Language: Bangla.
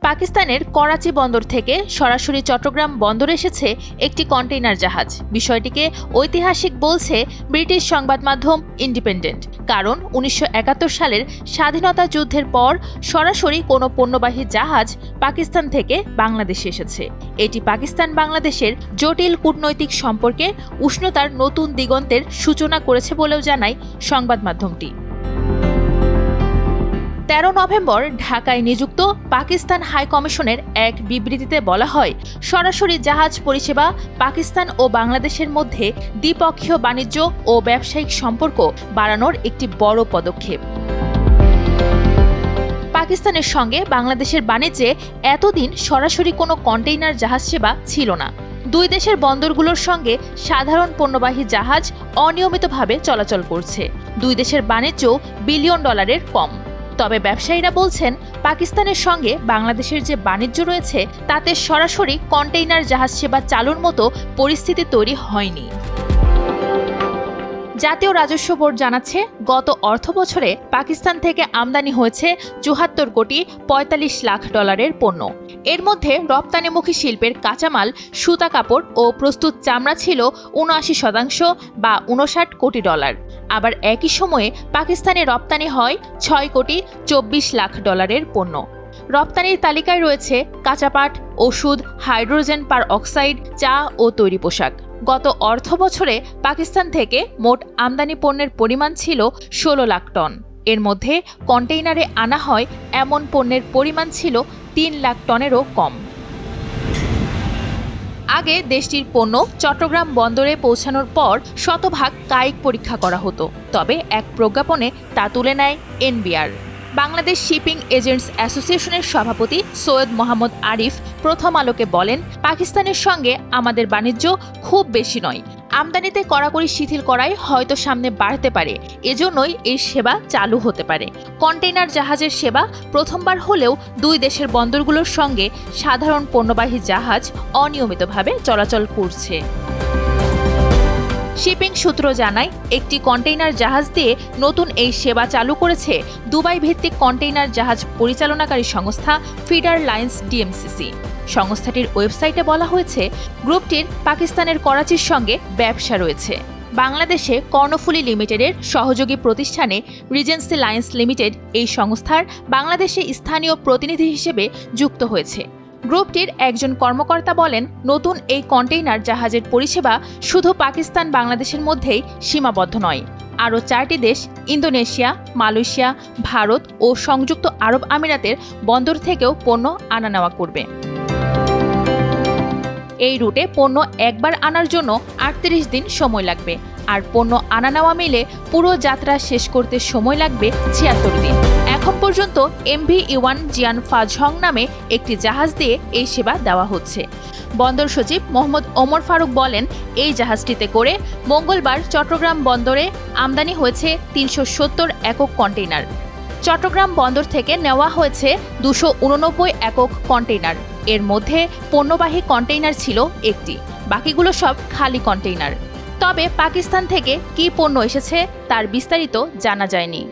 পাকিস্তানের করাচি বন্দর থেকে সরাসরি চট্টগ্রাম বন্দরে এসেছে একটি কন্টেইনার জাহাজ। বিষয়টিকে ঐতিহাসিক বলছে ব্রিটিশ সংবাদ মাধ্যম ইন্ডিপেন্ডেন্ট। কারণ ১৯৭১ সালের স্বাধীনতা যুদ্ধের পর সরাসরি কোনো পণ্যবাহী জাহাজ পাকিস্তান থেকে বাংলাদেশে এসেছে। এটি পাকিস্তান বাংলাদেশের জটিল কূটনৈতিক সম্পর্কে উষ্ণতার নতুন দিগন্তের সূচনা করেছে বলেও জানায় সংবাদ মাধ্যমটি। ১৩ নভেম্বর ঢাকায় নিযুক্ত পাকিস্তান হাইকমিশনের এক বিবৃতিতে বলা হয়, সরাসরি জাহাজ পরিষেবা পাকিস্তান ও বাংলাদেশের মধ্যে দ্বিপক্ষীয় বাণিজ্য ও ব্যবসায়িক সম্পর্ক বাড়ানোর একটি বড় পদক্ষেপ। পাকিস্তানের সঙ্গে বাংলাদেশের বাণিজ্যে এতদিন সরাসরি কোনো কন্টেইনার জাহাজ সেবা ছিল না। দুই দেশের বন্দরগুলোর সঙ্গে সাধারণ পণ্যবাহী জাহাজ অনিয়মিতভাবে চলাচল করছে। দুই দেশের বাণিজ্য বিলিয়ন ডলারের কম। তবে ব্যবসায়ীরা বলছেন, পাকিস্তানের সঙ্গে বাংলাদেশের যে বাণিজ্য রয়েছে তাতে সরাসরি কন্টেইনার জাহাজ সেবা চালুর মতো পরিস্থিতি তৈরি হয়নি। জাতীয় রাজস্ব বোর্ড জানাচ্ছে, গত অর্থবছরে পাকিস্তান থেকে আমদানি হয়েছে ৭৪ কোটি ৪৫ লাখ ডলারের পণ্য। এর মধ্যে রপ্তানিমুখী শিল্পের কাঁচামাল, সুতা কাপড় ও প্রস্তুত চামড়া ছিল ৭৯% বা ৫৯ কোটি ডলার। আবার একই সময়ে পাকিস্তানে রপ্তানি হয় ৬ কোটি ২৪ লাখ ডলারের পণ্য। রপ্তানির তালিকায় রয়েছে কাঁচা পাট, ওষুধ, হাইড্রোজেন পার অক্সাইড, চা ও তৈরি পোশাক। গত অর্থবছরে পাকিস্তান থেকে মোট আমদানি পণ্যের পরিমাণ ছিল ১৬ লাখ টন। এর মধ্যে কন্টেইনারে আনা হয় এমন পণ্যের পরিমাণ ছিল ৩ লাখ টনেরও কম। আগে দেশটির পণ্য চট্টগ্রাম বন্দরে পৌঁছানোর পর শতভাগ কায়িক পরীক্ষা করা হতো। তবে এক প্রজ্ঞাপনে তা তুলে নেয় এনবিআর। বাংলাদেশ শিপিং এজেন্টস অ্যাসোসিয়েশনের সভাপতি সৈয়দ মোহাম্মদ আরিফ প্রথম আলোকে বলেন, পাকিস্তানের সঙ্গে আমাদের বাণিজ্য খুব বেশি নয়। আমদানিতে কড়াকড়ি শিথিল করাই হয়তো সামনে বাড়তে পারে, এজন্যই এই সেবা চালু হতে পারে। কন্টেইনার জাহাজের সেবা প্রথমবার হলেও দুই দেশের বন্দরগুলোর সঙ্গে সাধারণ পণ্যবাহী জাহাজ অনিয়মিতভাবে চলাচল করছে। শিপিং সূত্র জানায়, একটি কন্টেইনার জাহাজ দিয়ে নতুন এই সেবা চালু করেছে দুবাই ভিত্তিক কন্টেইনার জাহাজ পরিচালনাকারী সংস্থা ফিডার লাইন্স ডিএমসিসি। সংস্থাটির ওয়েবসাইটে বলা হয়েছে, গ্রুপটির পাকিস্তানের করাচির সঙ্গে ব্যবসা রয়েছে। বাংলাদেশে কর্ণফুলী লিমিটেডের সহযোগী প্রতিষ্ঠানে রিজেন্সি লাইন্স লিমিটেড এই সংস্থার বাংলাদেশে স্থানীয় প্রতিনিধি হিসেবে যুক্ত হয়েছে। গ্রুপটির একজন কর্মকর্তা বলেন, নতুন এই কন্টেইনার জাহাজের পরিষেবা শুধু পাকিস্তান বাংলাদেশের মধ্যেই সীমাবদ্ধ নয়। আরও ৪টি দেশ, ইন্দোনেশিয়া, মালয়েশিয়া, ভারত ও সংযুক্ত আরব আমিরাতের বন্দর থেকেও পণ্য আনা নেওয়া করবে। এই রুটে পণ্য একবার আনার জন্য ৩৮ দিন সময় লাগবে, আর পণ্য আনা নেওয়া মিলে পুরো যাত্রা শেষ করতে সময় লাগবে ৭৬ দিন। এখন পর্যন্ত MV-1 জিয়ান ফাজহং নামে একটি জাহাজ দিয়ে এই সেবা দেওয়া হচ্ছে। বন্দর সচিব মোহাম্মদ ওমর ফারুক বলেন, এই জাহাজটিতে করে মঙ্গলবার চট্টগ্রাম বন্দরে আমদানি হয়েছে ৩৭০ একক কন্টেইনার। চট্টগ্রাম বন্দর থেকে নেওয়া হয়েছে ২৮৯ একক কন্টেইনার। এর মধ্যে পণ্যবাহী কন্টেইনার ছিল একটি, বাকিগুলো সব খালি কন্টেইনার। তবে পাকিস্তান থেকে কী পণ্য এসেছে তার বিস্তারিত জানা যায়নি।